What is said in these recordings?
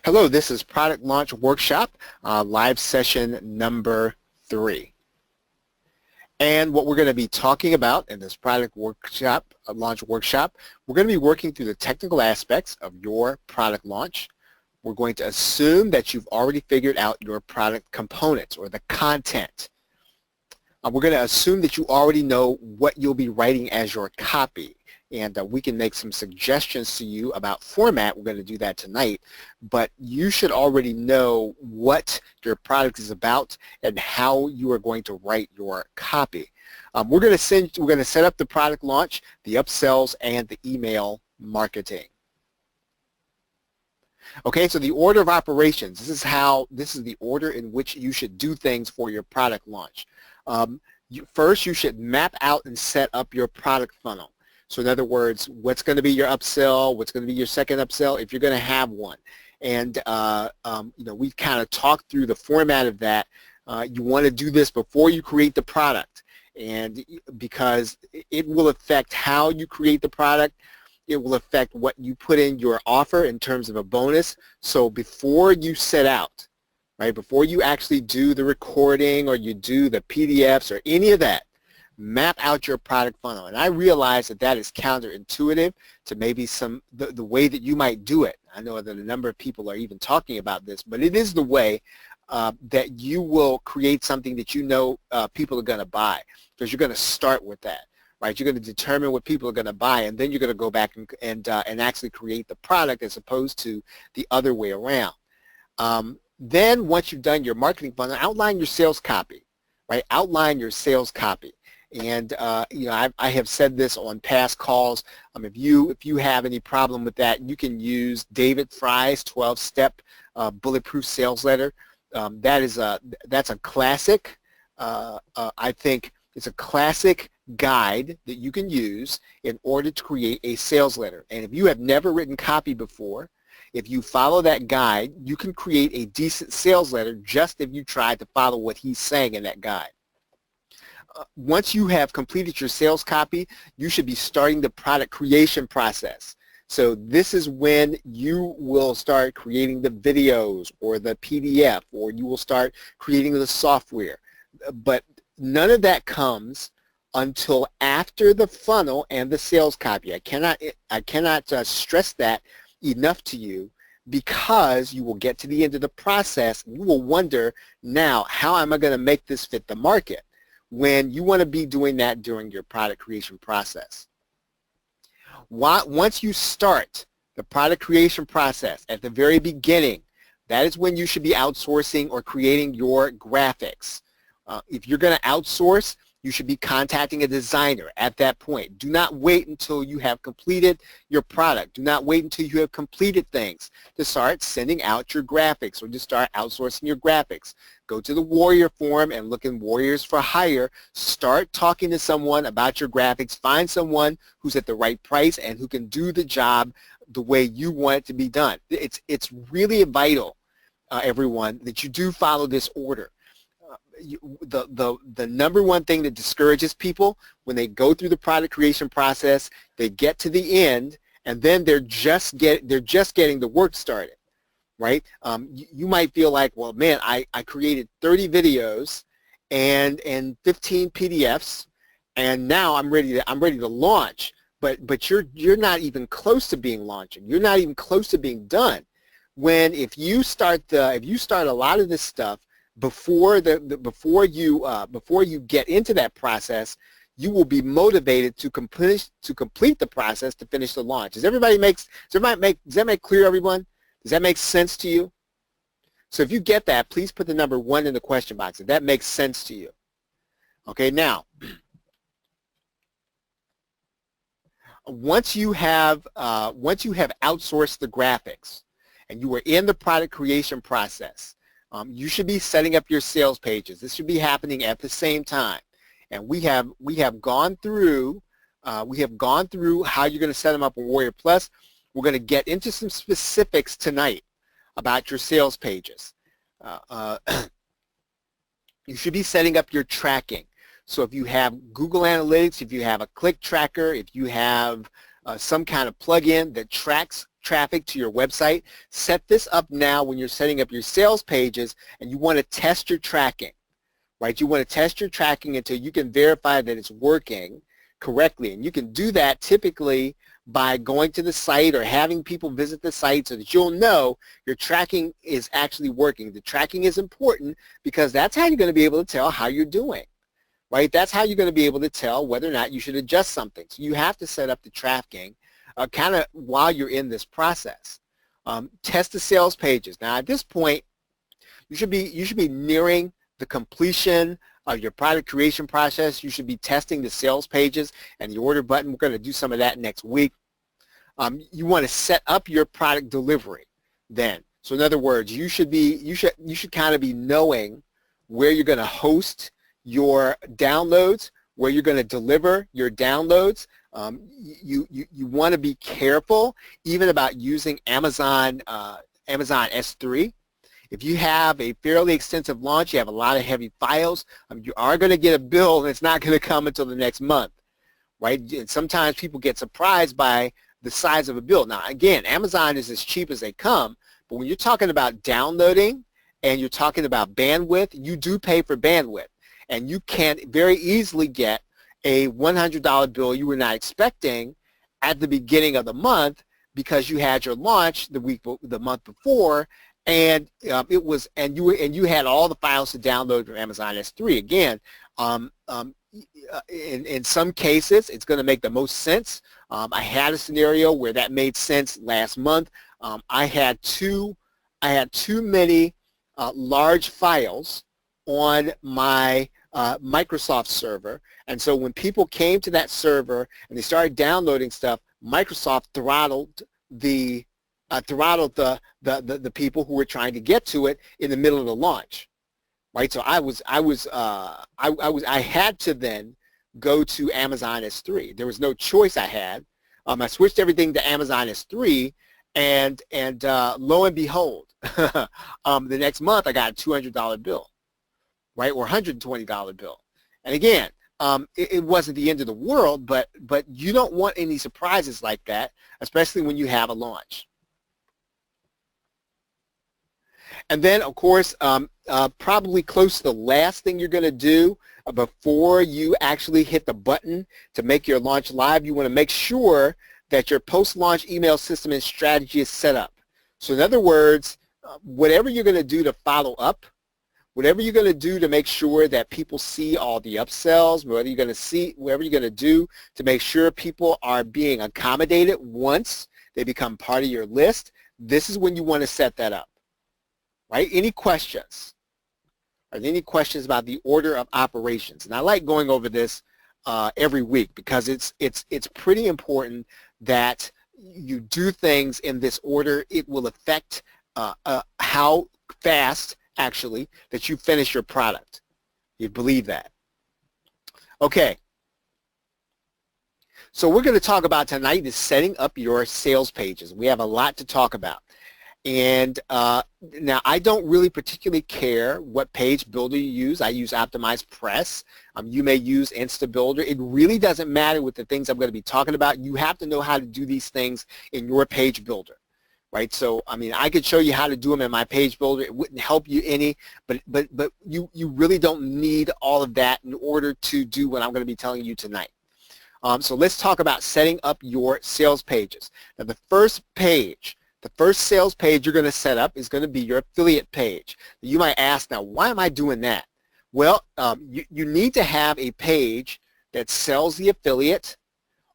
Hello, this is Product Launch Workshop, live session number 3. And what we're going to be talking about in this product workshop, launch workshop, we're going to be working through the technical aspects of your product launch. We're going to assume that you've already figured out your product components or the content. We're going to assume that you already know what you'll be writing as your copy. And we can make some suggestions to you about format. We're going to do that tonight. But you should already know what your product is about and how you are going to write your copy. We're going to set up the product launch, the upsells, and the email marketing. Okay, so the order of operations. This is the order in which you should do things for your product launch. First, you should map out and set up your product funnel. So in other words, what's going to be your upsell, what's going to be your second upsell, if you're going to have one. And we kind of talked through the format of that. You want to do this before you create the product, and because it will affect how you create the product. It will affect what you put in your offer in terms of a bonus. So before you set out, right, before you actually do the recording or you do the PDFs or any of that, map out your product funnel. And I realize that that is counterintuitive to maybe the way that you might do it. I know that a number of people are even talking about this, but it is the way that you will create something that you know people are going to buy, because you're going to start with that, right? You're going to determine what people are going to buy, and then you're going to go back and actually create the product as opposed to the other way around. Then once you've done your marketing funnel, outline your sales copy, right? Outline your sales copy. And I have said this on past calls. If you have any problem with that, you can use David Fry's 12-step bulletproof sales letter. That's a classic. I think it's a classic guide that you can use in order to create a sales letter. And if you have never written copy before, if you follow that guide, you can create a decent sales letter just if you try to follow what he's saying in that guide. Once you have completed your sales copy, you should be starting the product creation process. So this is when you will start creating the videos or the PDF, or you will start creating the software. But none of that comes until after the funnel and the sales copy. I cannot stress that enough to you, because you will get to the end of the process and you will wonder, now, how am I going to make this fit the market? When you want to be doing that during your product creation process. Once you start the product creation process at the very beginning, that is when you should be outsourcing or creating your graphics. If you're going to outsource, you should be contacting a designer at that point. Do not wait until you have completed your product. Do not wait until you have completed things to start sending out your graphics or to start outsourcing your graphics. Go to the Warrior Forum and look in Warriors for Hire. Start talking to someone about your graphics. Find someone who's at the right price and who can do the job the way you want it to be done. It's really vital, everyone, that you do follow this order. The number one thing that discourages people when they go through the product creation process, they get to the end and then they're just getting the work started, right? You might feel like, well, man, I created 30 videos and 15 PDFs, and now I'm ready to launch. But you're not even close to being launching. You're not even close to being done. When if you start a lot of this stuff before you get into that process, you will be motivated to complete the process to finish the launch. Does that make clear, everyone? Does that make sense to you? So if you get that, please put the number 1 in the question box if that makes sense to you. Okay, now once you have outsourced the graphics and you are in the product creation process, you should be setting up your sales pages. This should be happening at the same time. And we have gone through how you're going to set them up in Warrior Plus. We're going to get into some specifics tonight about your sales pages. You should be setting up your tracking. So if you have Google Analytics, if you have a click tracker, if you have some kind of plugin that tracks traffic to your website. Set this up now when you're setting up your sales pages and you want to test your tracking, right? You want to test your tracking until you can verify that it's working correctly. And you can do that typically by going to the site or having people visit the site so that you'll know your tracking is actually working. The tracking is important because that's how you're going to be able to tell how you're doing, right? That's how you're going to be able to tell whether or not you should adjust something. So you have to set up the tracking kind of while you're in this process. Test the sales pages. Now at this point, you should be nearing the completion of your product creation process. You should be testing the sales pages and the order button. We're going to do some of that next week. You want to set up your product delivery then. So in other words, you should kind of be knowing where you're going to host your downloads, where you're going to deliver your downloads. You want to be careful even about using Amazon S3. If you have a fairly extensive launch, you have a lot of heavy files, you are going to get a bill and it's not going to come until the next month, right? And sometimes people get surprised by the size of a bill. Now again, Amazon is as cheap as they come, but when you're talking about downloading and you're talking about bandwidth, you do pay for bandwidth. And you can very easily get a $100 bill you were not expecting at the beginning of the month because you had your launch the month before, and you had all the files to download from Amazon S3. Again, in some cases, it's going to make the most sense. I had a scenario where that made sense last month. I had too many large files on my Microsoft server, and so when people came to that server and they started downloading stuff, Microsoft throttled the people who were trying to get to it in the middle of the launch, right? So I had to then go to Amazon S3. There was no choice I had. I switched everything to Amazon S3, and lo and behold, the next month I got a $200 bill, right, or $120 bill. And again, it wasn't the end of the world, but you don't want any surprises like that, especially when you have a launch. And then, of course, probably close to the last thing you're going to do before you actually hit the button to make your launch live, you want to make sure that your post-launch email system and strategy is set up. So in other words, whatever you're going to do to follow up, whatever you're going to do to make sure that people see all the upsells, whatever you're going to do to make sure people are being accommodated once they become part of your list, this is when you want to set that up. Right? Any questions? Are there any questions about the order of operations? And I like going over this every week because it's pretty important that you do things in this order. It will affect how fast, actually, that you finish your product. You believe that? Okay. So we're going to talk about tonight is setting up your sales pages. We have a lot to talk about. And now I don't really particularly care what page builder you use. I use Optimized Press. You may use InstaBuilder. It really doesn't matter with the things I'm going to be talking about. You have to know how to do these things in your page builder, right? So, I mean, I could show you how to do them in my page builder. It wouldn't help you any, but you really don't need all of that in order to do what I'm going to be telling you tonight. So let's talk about setting up your sales pages. Now, the first sales page you're going to set up is going to be your affiliate page. You might ask, now, why am I doing that? Well, you need to have a page that sells the affiliate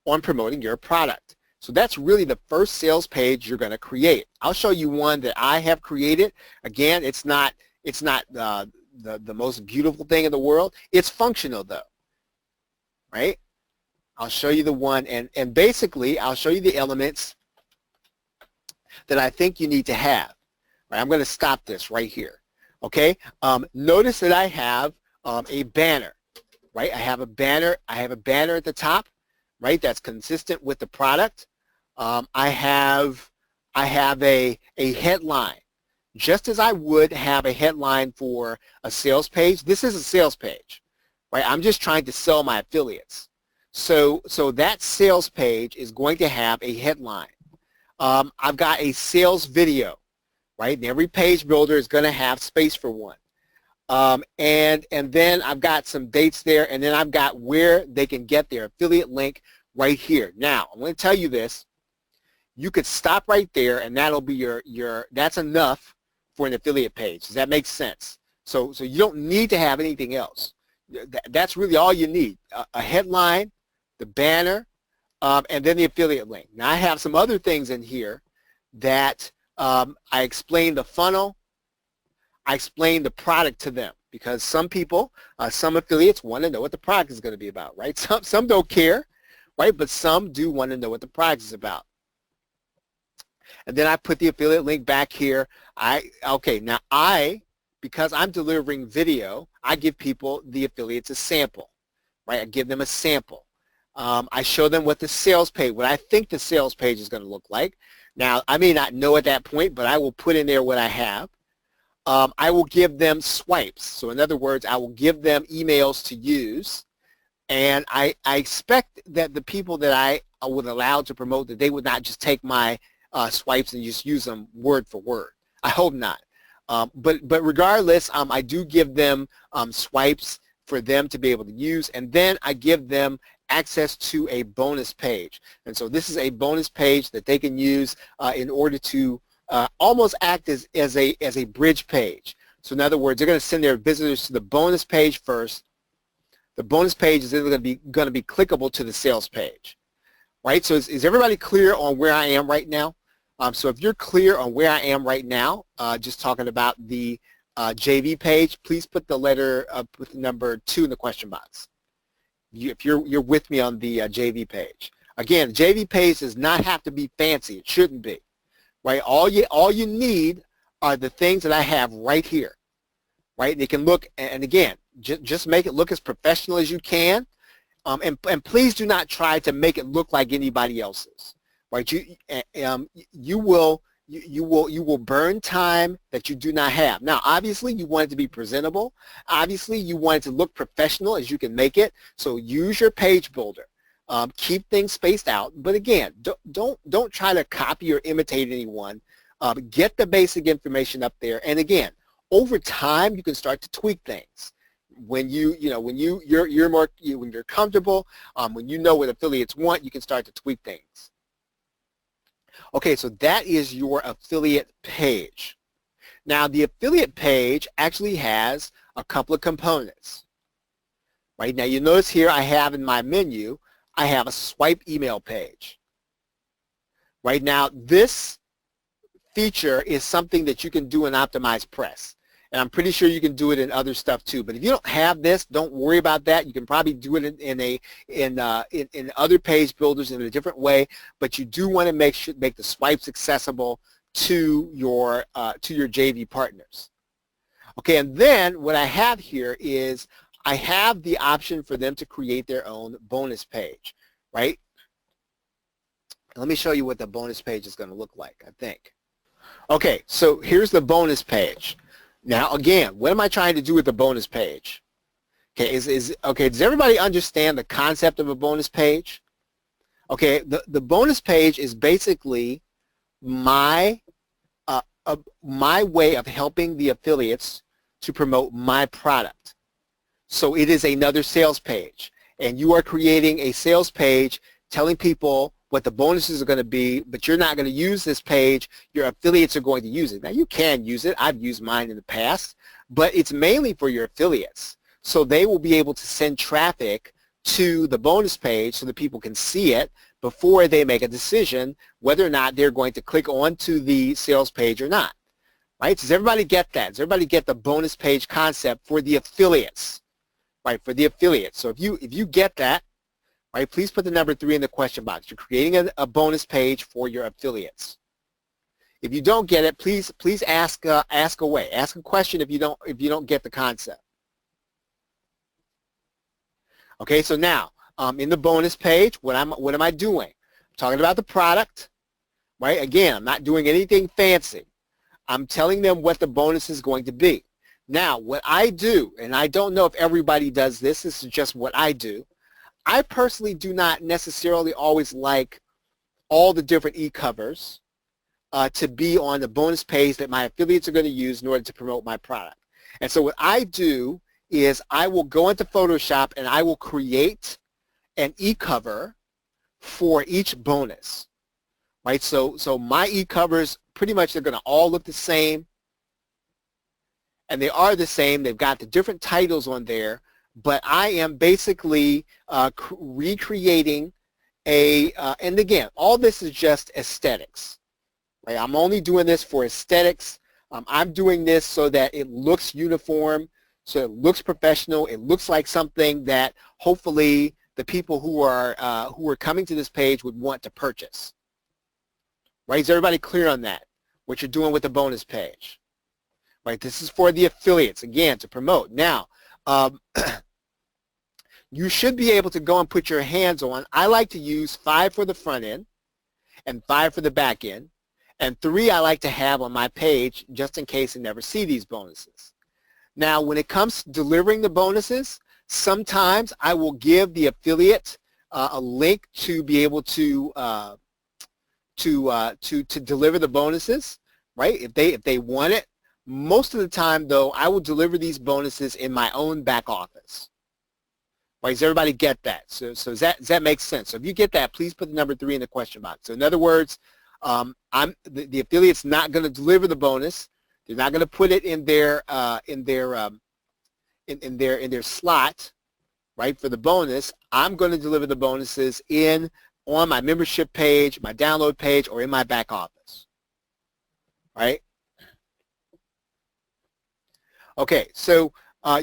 on promoting your product. So that's really the first sales page you're going to create. I'll show you one that I have created. Again, it's not the most beautiful thing in the world. It's functional, though, right? I'll show you the one, and basically, I'll show you the elements that I think you need to have. Right, I'm going to stop this right here. Okay. Notice that I have a banner. Right. I have a banner. I have a banner at the top. Right. That's consistent with the product. I have a headline, just as I would have a headline for a sales page. This is a sales page. Right. I'm just trying to sell my affiliates. So that sales page is going to have a headline. I've got a sales video, right? And every page builder is going to have space for one. And then I've got some dates there, and then I've got where they can get their affiliate link right here. Now, I'm going to tell you this. You could stop right there, and that'll be that's enough for an affiliate page. Does that make sense? So you don't need to have anything else. That's really all you need. A headline, the banner, and then the affiliate link. Now, I have some other things in here that I explain the funnel. I explain the product to them because some people, some affiliates want to know what the product is going to be about, right? Some don't care, right? But some do want to know what the product is about. And then I put the affiliate link back here. Because I'm delivering video, I give people, the affiliates, a sample, right? I give them a sample. I show them what the sales page, what I think the sales page is going to look like. Now, I may not know at that point, but I will put in there what I have. I will give them swipes. So in other words, I will give them emails to use. And I expect that the people that I would allow to promote, that they would not just take my swipes and just use them word for word. I hope not. But regardless, I do give them swipes for them to be able to use. And then I give them access to a bonus page. And so this is a bonus page that they can use in order to almost act as a bridge page. So in other words, they're going to send their visitors to the bonus page first. The bonus page is then going to be clickable to the sales page, right? So is everybody clear on where I am right now? So if you're clear on where I am right now, just talking about the JV page, please put the letter with the number 2 in the question box. If you're with me on the JV page. Again, JV page does not have to be fancy. It shouldn't be. Right? All you need are the things that I have right here, right? They can look, and again, just make it look as professional as you can, and please do not try to make it look like anybody else's, right? You will burn time that you do not have. Now, obviously, you want it to be presentable. Obviously, you want it to look professional as you can make it. So use your page builder. Keep things spaced out, but again, don't try to copy or imitate anyone. Get the basic information up there, and again, over time, you can start to tweak things. When when you're comfortable, when you know what affiliates want, you can start to tweak things. Okay, so that is your affiliate page. Now, the affiliate page actually has a couple of components. Right now, you notice here I have in my menu, I have a swipe email page. Right now, this feature is something that you can do in Optimize Press. And I'm pretty sure you can do it in other stuff too. But if you don't have this, don't worry about that. You can probably do it in other page builders in a different way. But you do want to make the swipes accessible to your JV partners. Okay, and then what I have here is I have the option for them to create their own bonus page, right? Let me show you what the bonus page is going to look like, I think. Okay, so here's the bonus page. Now, again, what am I trying to do with the bonus page? Okay, okay, does everybody understand the concept of a bonus page? Okay, the bonus page is basically my way of helping the affiliates to promote my product. So it is another sales page, and you are creating a sales page telling people what the bonuses are going to be, but you're not going to use this page. Your affiliates are going to use it. Now, you can use it. I've used mine in the past, but it's mainly for your affiliates. So they will be able to send traffic to the bonus page so that people can see it before they make a decision whether or not they're going to click onto the sales page or not. Right? Does everybody get that? Does everybody get the bonus page concept for the affiliates? Right, for the affiliates. So if you get that, right, please put the number 3 in the question box. You're creating a bonus page for your affiliates. If you don't get it, please ask away. Ask a question if you don't get the concept. Okay, so now in the bonus page, what am I doing? I'm talking about the product, right? Again, I'm not doing anything fancy. I'm telling them what the bonus is going to be. Now, what I do, and I don't know if everybody does this, this is just what I do, I personally do not necessarily always like all the different e-covers to be on the bonus page that my affiliates are going to use in order to promote my product. And so what I do is I will go into Photoshop and I will create an e-cover for each bonus, right? So my e-covers, pretty much they're going to all look the same, and they are the same. They've got the different titles on there, but I am basically recreating and again, all this is just aesthetics. Right? I'm only doing this for aesthetics. I'm doing this so that it looks uniform, so it looks professional. It looks like something that hopefully the people who are coming to this page would want to purchase. Right? Is everybody clear on that? What you're doing with the bonus page? Right? This is for the affiliates, again, to promote. Now, you should be able to go and put your hands on. I like to use 5 for the front end and 5 for the back end, and 3 I like to have on my page just in case I never see these bonuses. Now, when it comes to delivering the bonuses, sometimes I will give the affiliate a link to be able to deliver the bonuses, right? If they want it. Most of the time, though, I will deliver these bonuses in my own back office. Right, does everybody get that? So does that make sense? So if you get that, please put the number 3 in the question box. So in other words, the affiliate's not going to deliver the bonus. They're not going to put it in their slot, right, for the bonus. I'm going to deliver the bonuses on my membership page, my download page, or in my back office. Right? Okay, so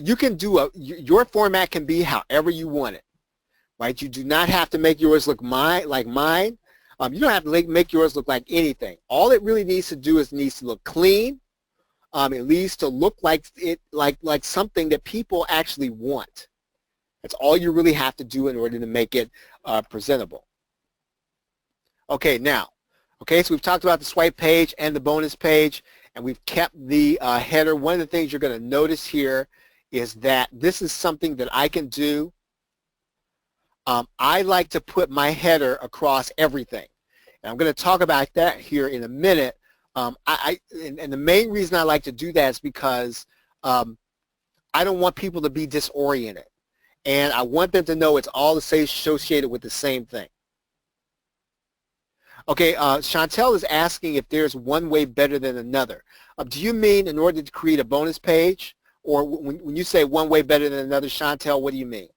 you can do your format can be however you want it, right? You do not have to make yours look like mine. You don't have to make yours look like anything. All it really needs to do is it needs to look clean. It needs to look like something that people actually want. That's all you really have to do in order to make it presentable. Okay, now, so we've talked about the swipe page and the bonus page, and we've kept the header. One of the things you're going to notice here is that this is something that I can do. I like to put my header across everything. And I'm going to talk about that here in a minute. And the main reason I like to do that is because I don't want people to be disoriented. And I want them to know it's all associated with the same thing. Okay, Chantel is asking if there's one way better than another. Do you mean in order to create a bonus page? Or when you say one way better than another, Chantel, what do you mean?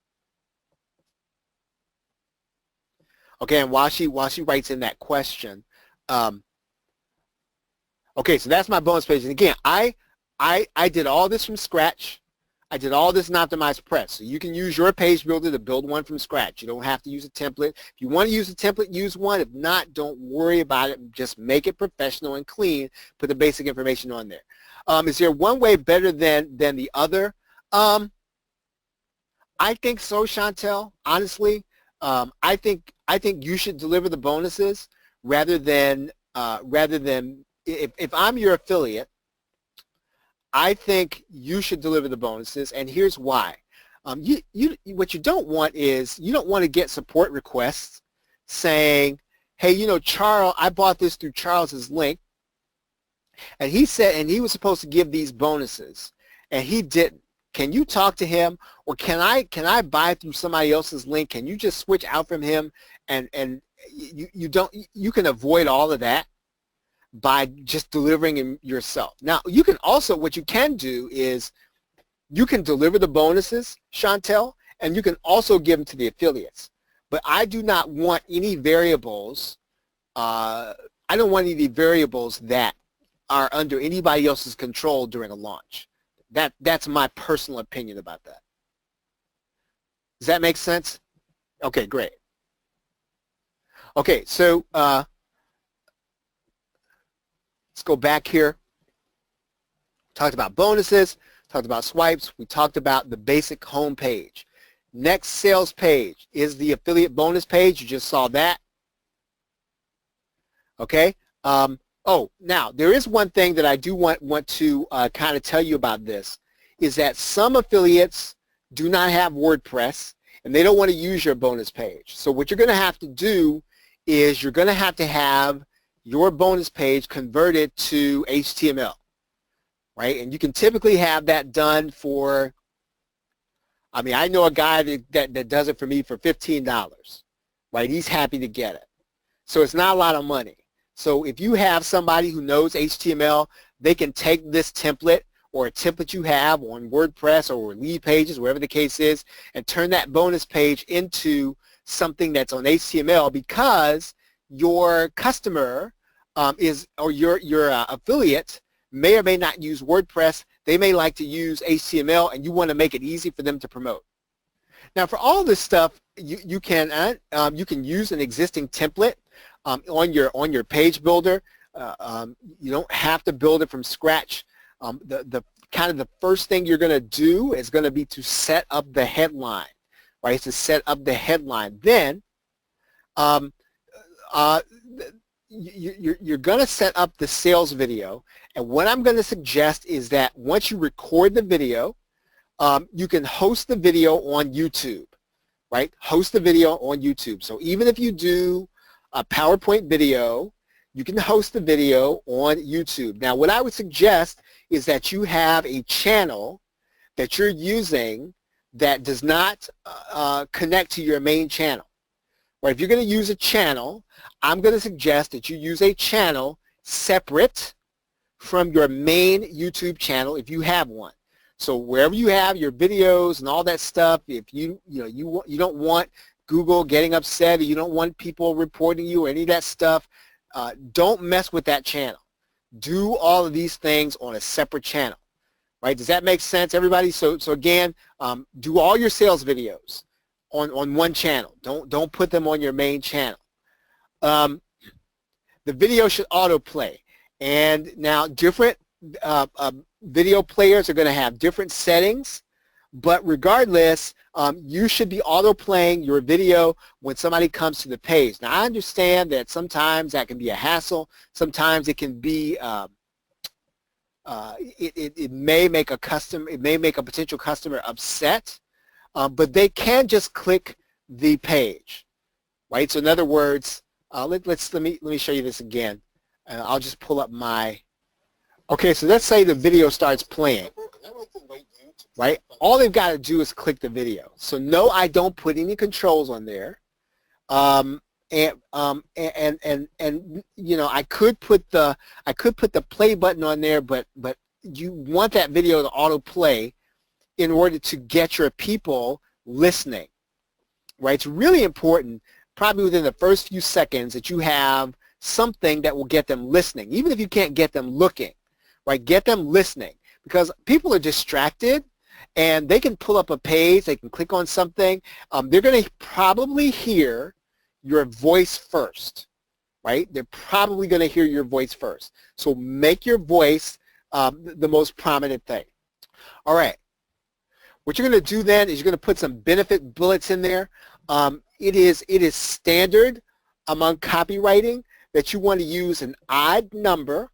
Okay, and while she writes in that question, okay, so that's my bonus page. And again, I did all this from scratch. I did all this in OptimizePress. So you can use your page builder to build one from scratch. You don't have to use a template. If you want to use a template, use one. If not, don't worry about it. Just make it professional and clean. Put the basic information on there. Is there one way better than the other? I think so, Chantel. Honestly, I think you should deliver the bonuses rather than if I'm your affiliate. I think you should deliver the bonuses, and here's why. What you don't want is you don't want to get support requests saying, hey, you know, Charles, I bought this through Charles's link, and he said, and he was supposed to give these bonuses, and he didn't. Can you talk to him, or can I buy through somebody else's link? Can you just switch out from him, and you can avoid all of that by just delivering them yourself. Now, you can also, what you can do is you can deliver the bonuses, Chantel, and you can also give them to the affiliates. But I do not want any variables. I don't want any variables that are under anybody else's control during a launch. That's my personal opinion about that. Does that make sense? Okay, great. Okay, so let's go back here. Talked about bonuses, talked about swipes, we talked about the basic home page. Next sales page is the affiliate bonus page. You just saw that. Okay. Oh, now there is one thing that I do want to kind of tell you about this, is that some affiliates do not have WordPress, and they don't want to use your bonus page. So what you're going to have to do is you're going to have your bonus page converted to HTML, right? And you can typically have that done for, I mean, I know a guy that does it for me for $15, right? He's happy to get it. So it's not a lot of money. So if you have somebody who knows HTML, they can take this template or a template you have on WordPress or lead pages, wherever the case is, and turn that bonus page into something that's on HTML, because your customer or your affiliate may or may not use WordPress. They may like to use HTML, and you want to make it easy for them to promote. Now, for all this stuff, you can use an existing template on your page builder. You don't have to build it from scratch. The kind of the first thing you're going to do is going to be to set up the headline, right? To set up the headline. Then you're going to set up the sales video, and what I'm going to suggest is that once you record the video, you can host the video on YouTube, right? Host the video on YouTube. So even if you do a PowerPoint video, you can host the video on YouTube. Now, what I would suggest is that you have a channel that you're using that does not connect to your main channel. Or if you're going to use a channel, I'm going to suggest that you use a channel separate from your main YouTube channel if you have one. So wherever you have your videos and all that stuff, if you don't want Google getting upset, or you don't want people reporting you or any of that stuff, don't mess with that channel. Do all of these things on a separate channel, right? Does that make sense, everybody? So again, do all your sales videos on one channel. Don't put them on your main channel. The video should autoplay, and now different video players are going to have different settings, but regardless, you should be auto-playing your video when somebody comes to the page. Now, I understand that sometimes that can be a hassle. Sometimes it can be, it may make a potential customer upset, but they can just click the page, right? So in other words, let me show you this again. I'll just pull up my. Okay, so let's say the video starts playing, right? All they've got to do is click the video. So no, I don't put any controls on there. And you know, I could put the play button on there, but you want that video to autoplay in order to get your people listening, right? It's really important, probably within the first few seconds, that you have something that will get them listening, even if you can't get them looking. Right, get them listening, because people are distracted and they can pull up a page, they can click on something. They're going to probably hear your voice first, right? They're probably going to hear your voice first. So make your voice the most prominent thing. All right. What you're going to do then is you're going to put some benefit bullets in there. It is standard among copywriting that you want to use an odd number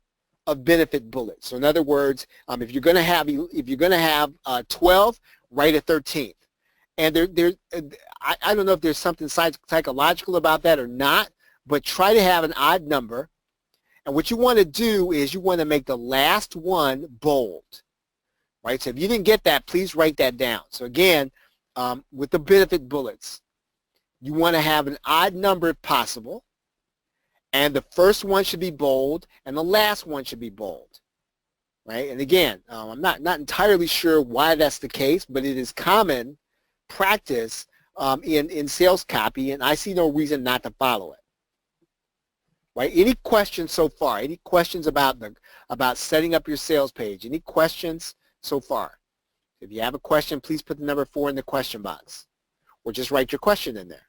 of benefit bullets. So in other words, if you're going to have 12, write a 13th. And I don't know if there's something psychological about that or not, but try to have an odd number. And what you want to do is you want to make the last one bold, right? So if you didn't get that, please write that down. So again, with the benefit bullets, you want to have an odd number if possible. And the first one should be bold, and the last one should be bold, right? And again, I'm not entirely sure why that's the case, but it is common practice in sales copy, and I see no reason not to follow it, right? Any questions so far? Any questions about setting up your sales page? Any questions so far? If you have a question, please put the number 4 in the question box, or just write your question in there.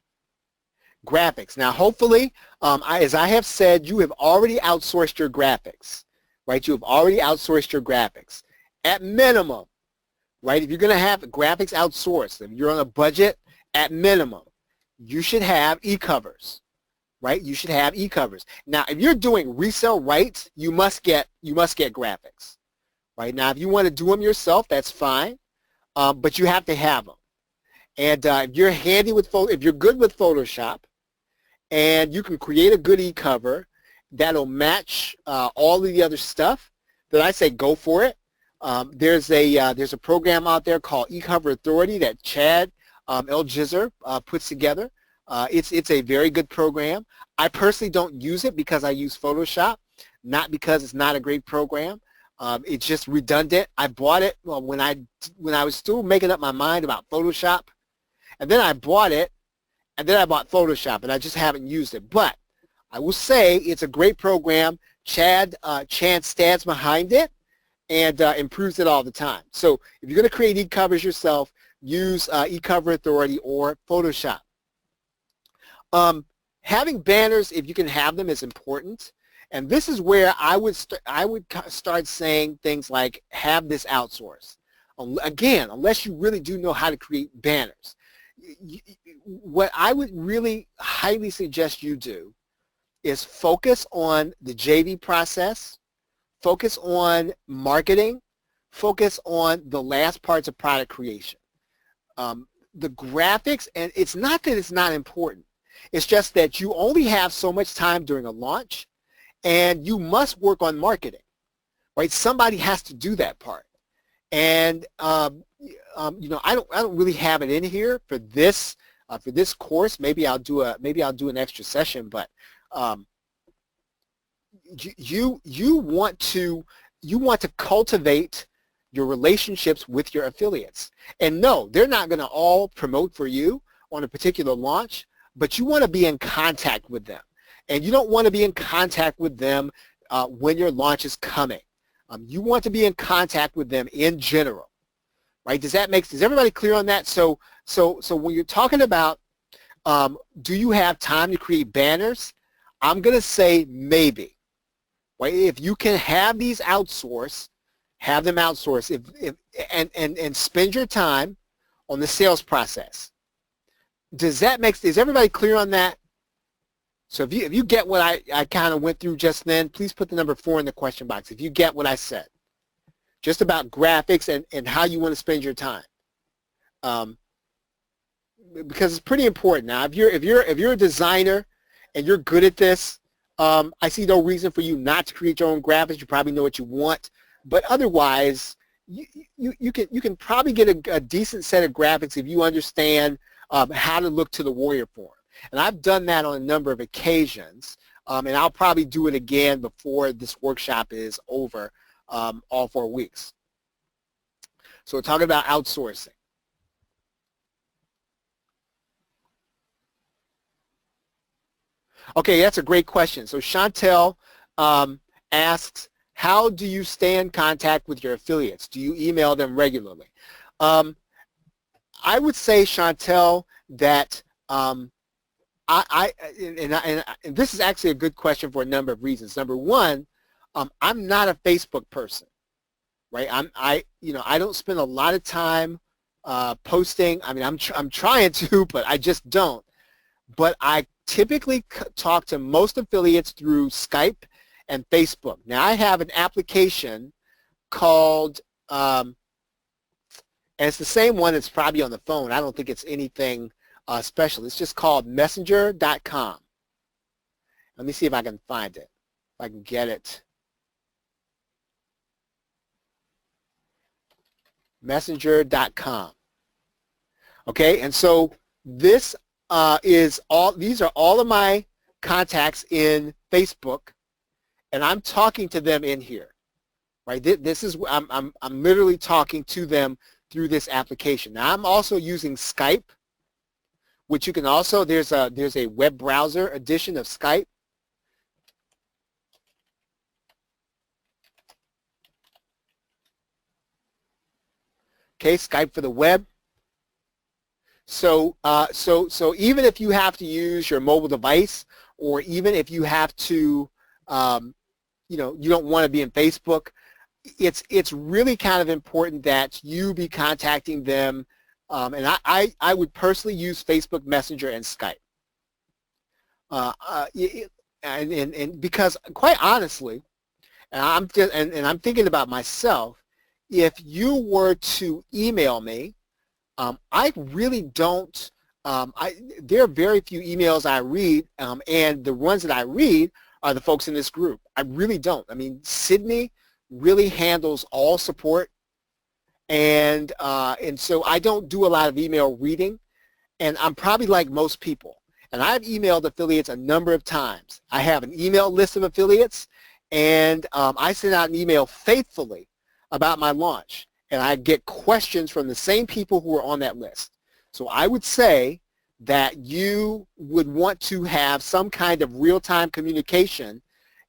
Graphics. Now, hopefully, as I have said, you have already outsourced your graphics, right? You have already outsourced your graphics. At minimum, right, if you're going to have graphics outsourced, if you're on a budget, at minimum, you should have e-covers, right? You should have e-covers. Now, if you're doing Resell Rights, you must get graphics, right? Now, if you want to do them yourself, that's fine, but you have to have them. And if you're handy with if you're good with Photoshop, and you can create a good e-cover that'll match all of the other stuff, then I say go for it. There's a program out there called eCover Authority that Chad Elgizer puts together. It's a very good program. I personally don't use it because I use Photoshop, not because it's not a great program. It's just redundant. I bought it when I was still making up my mind about Photoshop, and then I bought it, and then I bought Photoshop, and I just haven't used it. But I will say it's a great program. Chad stands behind it and improves it all the time. So if you're going to create e-covers yourself, use eCover Authority or Photoshop. Having banners, if you can have them, is important. And this is where I would start saying things like, have this outsourced. Again, unless you really do know how to create banners. What I would really highly suggest you do is focus on the JV process, focus on marketing, focus on the last parts of product creation. The graphics, and it's not that it's not important, it's just that you only have so much time during a launch, and you must work on marketing, right? Somebody has to do that part. And you know, I don't really have it in here for this course. Maybe I'll do an extra session, but you want to cultivate your relationships with your affiliates. And no, they're not going to all promote for you on a particular launch, but you want to be in contact with them. And you don't want to be in contact with them when your launch is coming. You want to be in contact with them in general, right? Is everybody clear on that? So when you're talking about do you have time to create banners, I'm going to say maybe, right? If you can have these outsourced, have them outsourced, and spend your time on the sales process. Is everybody clear on that? So if you get what I kind of went through just then, please put the number 4 in the question box if you get what I said, just about graphics and how you want to spend your time, because it's pretty important. Now, if you're a designer and you're good at this, I see no reason for you not to create your own graphics. You probably know what you want, but otherwise, you can probably get a decent set of graphics if you understand how to look to the warrior form. And I've done that on a number of occasions, and I'll probably do it again before this workshop is over, all 4 weeks. So we're talking about outsourcing. Okay, that's a great question. So Chantel asks, how do you stay in contact with your affiliates? Do you email them regularly? I would say, Chantel, that and this is actually a good question for a number of reasons. Number one, I'm not a Facebook person, right? I don't spend a lot of time posting. I mean, I'm trying to, but I just don't. But I typically talk to most affiliates through Skype and Facebook. Now, I have an application called, and it's the same one that's probably on the phone. I don't think it's anything special. It's just called messenger.com. Let me see if I can find it, if I can get it. Messenger.com. Okay, and so this these are all of my contacts in Facebook, and I'm talking to them in here, right? This is I'm literally talking to them through this application. Now I'm also using Skype, which you can also, there's a web browser edition of Skype. Okay, Skype for the web. So so even if you have to use your mobile device, or even if you have to, you don't want to be in Facebook, it's really kind of important that you be contacting them. And I would personally use Facebook Messenger and Skype. And because quite honestly, and I'm thinking about myself, if you were to email me, I really don't, there are very few emails I read, and the ones that I read are the folks in this group. I really don't. I mean, Sydney really handles all support, and so I don't do a lot of email reading, and I'm probably like most people. And I've emailed affiliates a number of times. I have an email list of affiliates, and I send out an email faithfully about my launch, and I get questions from the same people who are on that list. So I would say that you would want to have some kind of real-time communication,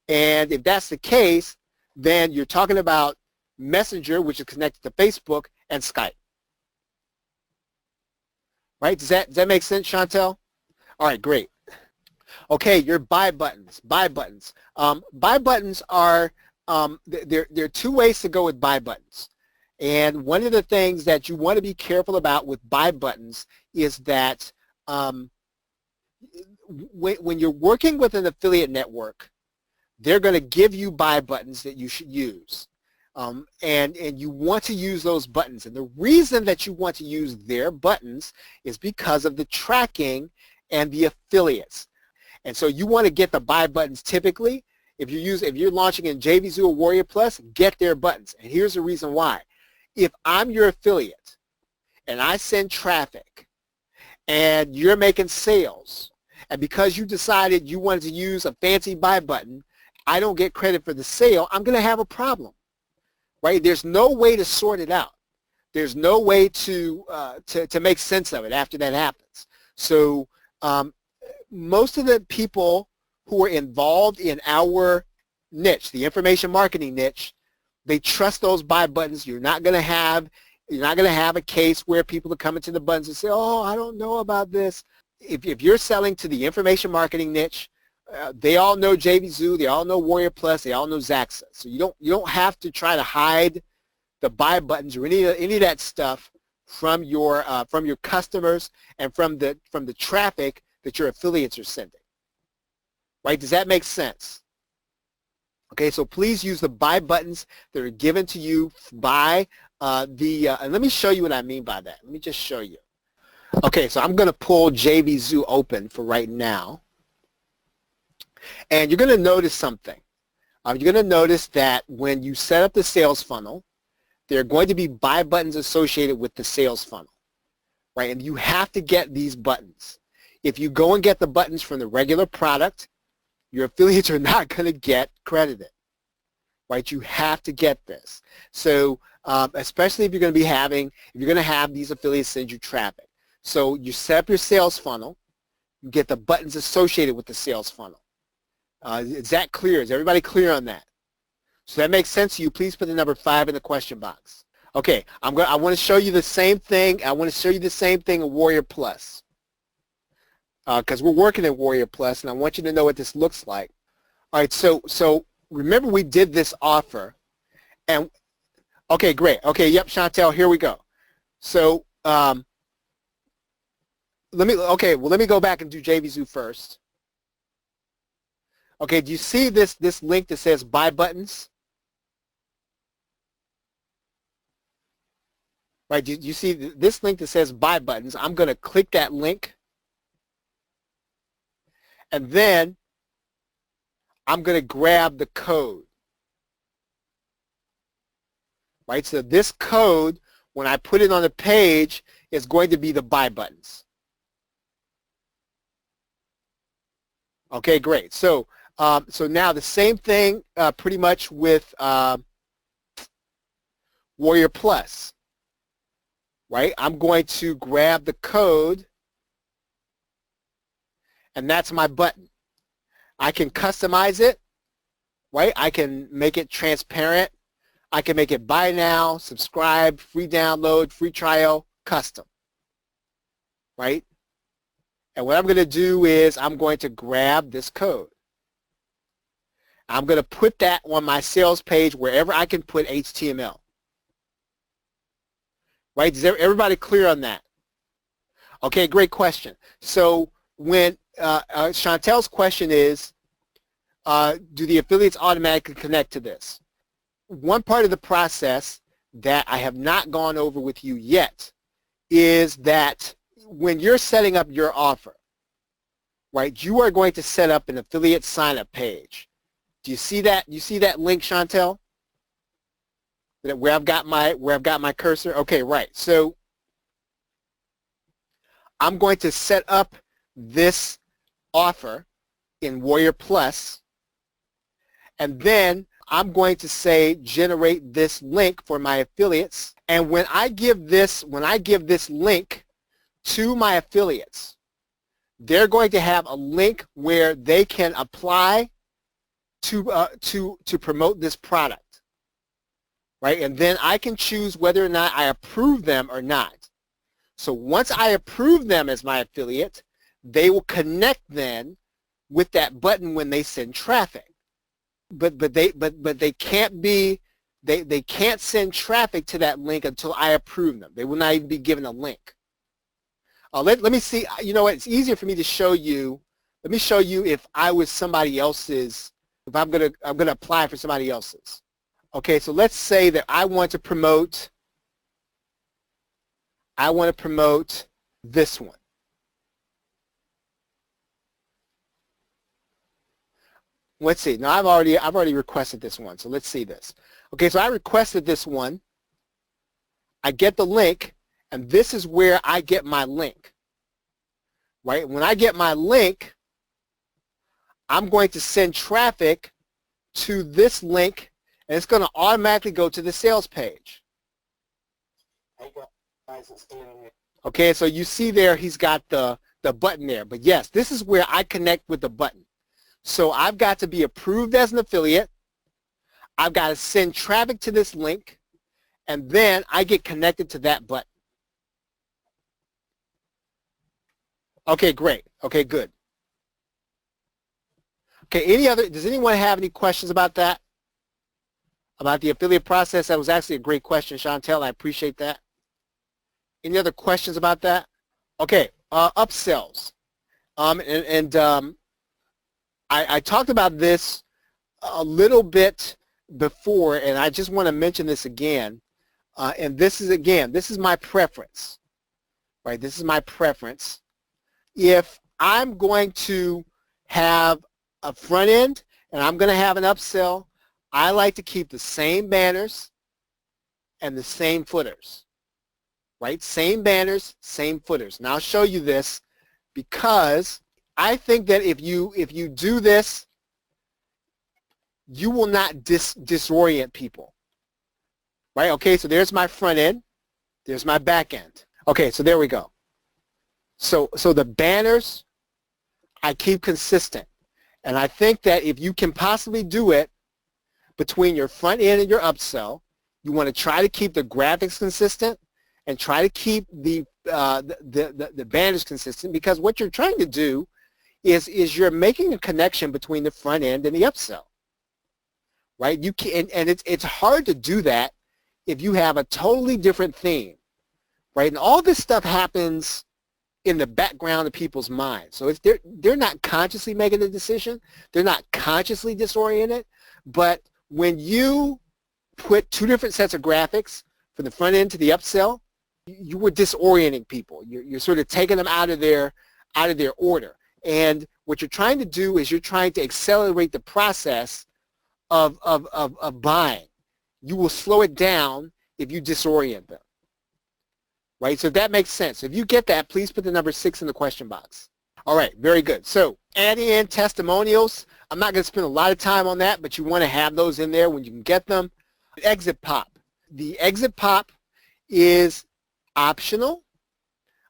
and if that's the case, then you're talking about Messenger, which is connected to Facebook, and Skype. Right? Does that make sense, Chantel? All right, great. Okay, your buy buttons. Buy buttons. Buy buttons are, there are two ways to go with buy buttons. And one of the things that you want to be careful about with buy buttons is that when you're working with an affiliate network, they're going to give you buy buttons that you should use. And you want to use those buttons. And the reason that you want to use their buttons is because of the tracking and the affiliates. And so you want to get the buy buttons typically. If you're launching in JVZoo or Warrior Plus, get their buttons. And here's the reason why. If I'm your affiliate and I send traffic and you're making sales, and because you decided you wanted to use a fancy buy button, I don't get credit for the sale, I'm going to have a problem. Right? There's no way to sort it out. There's no way to make sense of it after that happens. So most of the people who are involved in our niche, the information marketing niche, they trust those buy buttons. You're not going to have a case where people are coming to the buttons and say, "Oh, I don't know about this." If you're selling to the information marketing niche, they all know JVZoo, they all know Warrior Plus, they all know Zaxa. So you don't have to try to hide the buy buttons or any of that stuff from your customers and from the traffic that your affiliates are sending. Right? Does that make sense? Okay, so please use the buy buttons that are given to you by and let me show you what I mean by that. Let me just show you. Okay, so I'm going to pull JVZoo open for right now. And you're going to notice something. You're going to notice that when you set up the sales funnel, there are going to be buy buttons associated with the sales funnel. Right? And you have to get these buttons. If you go and get the buttons from the regular product, your affiliates are not going to get credited. Right? You have to get this. So especially if you're going to have these affiliates send you traffic. So you set up your sales funnel, you get the buttons associated with the sales funnel. Is that clear? Is everybody clear on that? So that makes sense to you. Please put the number 5 in the question box. Okay, I want to show you the same thing. I want to show you the same thing in Warrior Plus. Because we're working in Warrior Plus, and I want you to know what this looks like. All right, so remember we did this offer, and okay, great. Okay, yep, Chantel, here we go. So let me go back and do JVZoo first. Okay, do you see this link that says buy buttons? Right, do you see this link that says buy buttons? I'm going to click that link. And then I'm going to grab the code. Right, so this code, when I put it on the page, is going to be the buy buttons. Okay, great. So now the same thing pretty much with Warrior Plus. Right, I'm going to grab the code, and that's my button. I can customize it, right? I can make it transparent. I can make it buy now, subscribe, free download, free trial, custom, right? And what I'm going to do is I'm going to grab this code. I'm going to put that on my sales page wherever I can put HTML. Right? Is everybody clear on that? Okay, great question. So when Chantel's question is, do the affiliates automatically connect to this? One part of the process that I have not gone over with you yet is that when you're setting up your offer, right, you are going to set up an affiliate sign-up page. Do you see that? You see that link, Chantel? Where I've got my cursor? Okay, right. So I'm going to set up this offer in Warrior Plus, and then I'm going to say generate this link for my affiliates. And when I give this link to my affiliates, they're going to have a link where they can apply to promote this product, right? And then I can choose whether or not I approve them or not. So once I approve them as my affiliate, they will connect then with that button when they send traffic. But they can't send traffic to that link until I approve them. They will not even be given a link. Let me see. You know what? It's easier for me to show you. Let me show you if I was somebody else's. If I'm gonna apply for somebody else's. Okay, so let's say that I want to promote this one. Let's see. Now I've already requested this one, so let's see this. Okay, so I requested this one. I get the link, and this is where I get my link. Right? When I get my link, I'm going to send traffic to this link, and it's going to automatically go to the sales page. Okay, so you see there he's got the button there. But yes, this is where I connect with the button. So I've got to be approved as an affiliate. I've got to send traffic to this link, and then I get connected to that button. Okay, great. Okay, good. Okay, does anyone have any questions about that? About the affiliate process? That was actually a great question, Chantel. I appreciate that. Any other questions about that? Okay, upsells. I talked about this a little bit before, and I just want to mention this again. And this is my preference, right? This is my preference. If I'm going to have a front end and I'm going to have an upsell, I like to keep the same banners and the same footers, right? Same banners, same footers. Now I'll show you this because I think that if you do this, you will not disorient people, right? Okay, so there's my front end, there's my back end. Okay, so there we go. So the banners I keep consistent, and I think that if you can possibly do it between your front end and your upsell, you want to try to keep the graphics consistent and try to keep the banners consistent, because what you're trying to do is you're making a connection between the front end and the upsell, right? You can, and it's hard to do that if you have a totally different theme, right? And all this stuff happens in the background of people's minds. So they're not consciously making the decision, they're not consciously disoriented, but when you put two different sets of graphics from the front end to the upsell, you were disorienting people. You're sort of taking them out of their order. And what you're trying to do is you're trying to accelerate the process of buying. You will slow it down if you disorient them, right? So if that makes sense. If you get that, please put the number 6 in the question box. All right, very good. So adding in testimonials, I'm not going to spend a lot of time on that, but you want to have those in there when you can get them. Exit pop. The exit pop is optional.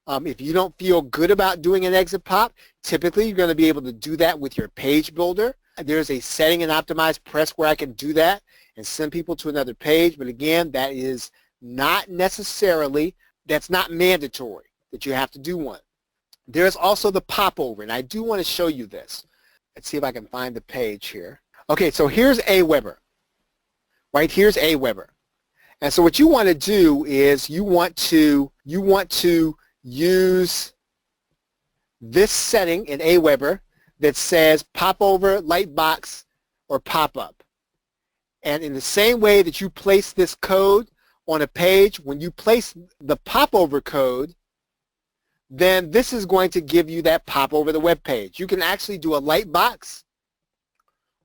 If you don't feel good about doing an exit pop, typically you're going to be able to do that with your page builder. There's a setting in Optimized Press where I can do that and send people to another page. But again, that is not necessarily, that's not mandatory that you have to do one. There's also the popover, and I do want to show you this. Let's see if I can find the page here. Okay, so here's Aweber, right? Here's Aweber. And so what you want to do is you want to use this setting in Aweber that says popover, lightbox, or pop-up. And in the same way that you place this code on a page, when you place the popover code, then this is going to give you that pop over the web page. You can actually do a light box,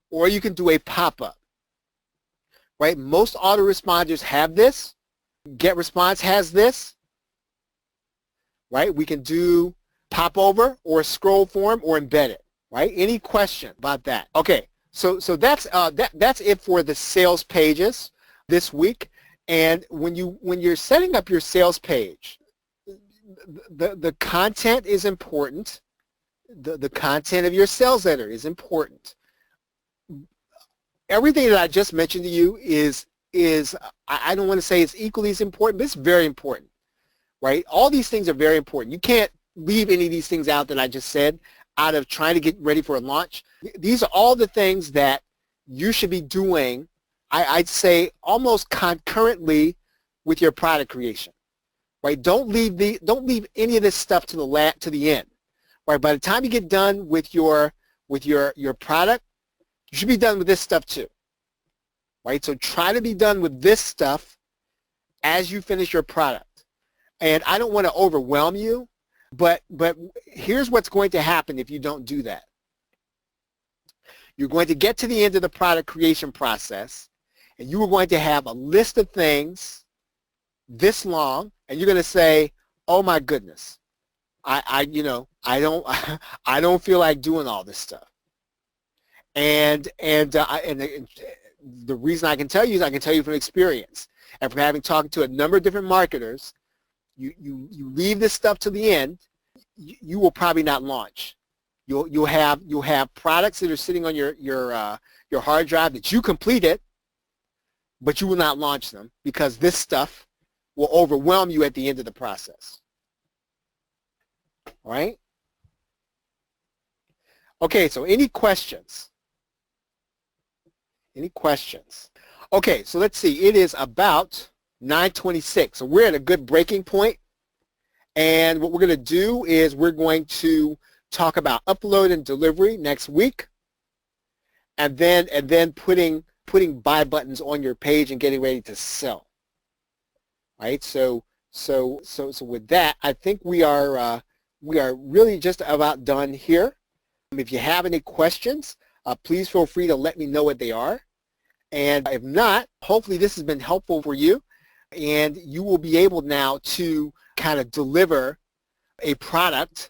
or you can do a pop-up, right? Most autoresponders have this. GetResponse has this, right? We can do popover or scroll form or embed it, right? Any question about that? Okay, so that's it for the sales pages this week. And when you're setting up your sales page, the content is important. The content of your sales letter is important. Everything that I just mentioned to you is I don't want to say it's equally as important, but it's very important, right? All these things are very important. You can't leave any of these things out that I just said out of trying to get ready for a launch. These are all the things that you should be doing, I'd say, almost concurrently with your product creation, right? Don't leave any of this stuff to the end, right? By the time you get done with your product, you should be done with this stuff too, right? So try to be done with this stuff as you finish your product. And I don't want to overwhelm you, but here's what's going to happen if you don't do that. You're going to get to the end of the product creation process, and you are going to have a list of things this long, and you're going to say, "Oh my goodness, I don't feel like doing all this stuff." And the reason I can tell you is I can tell you from experience, and from having talked to a number of different marketers. You leave this stuff to the end, you will probably not launch. You'll have products that are sitting on your hard drive that you completed, but you will not launch them because this stuff will overwhelm you at the end of the process. All right? Okay, so any questions? Any questions? Okay, so let's see. It is about 9:26. So we're at a good breaking point. And what we're going to do is we're going to talk about upload and delivery next week, and then putting buy buttons on your page and getting ready to sell. Right? So with that, I think we are really just about done here. If you have any questions, please feel free to let me know what they are. And if not, hopefully this has been helpful for you, and you will be able now to kind of deliver a product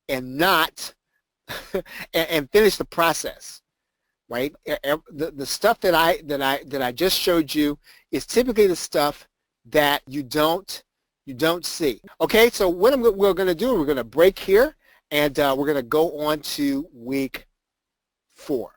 and not and finish the process, right? The stuff that I just showed you is typically the stuff that you don't see. Okay, so what we're going to do, we're going to break here, and we're going to go on to week 4.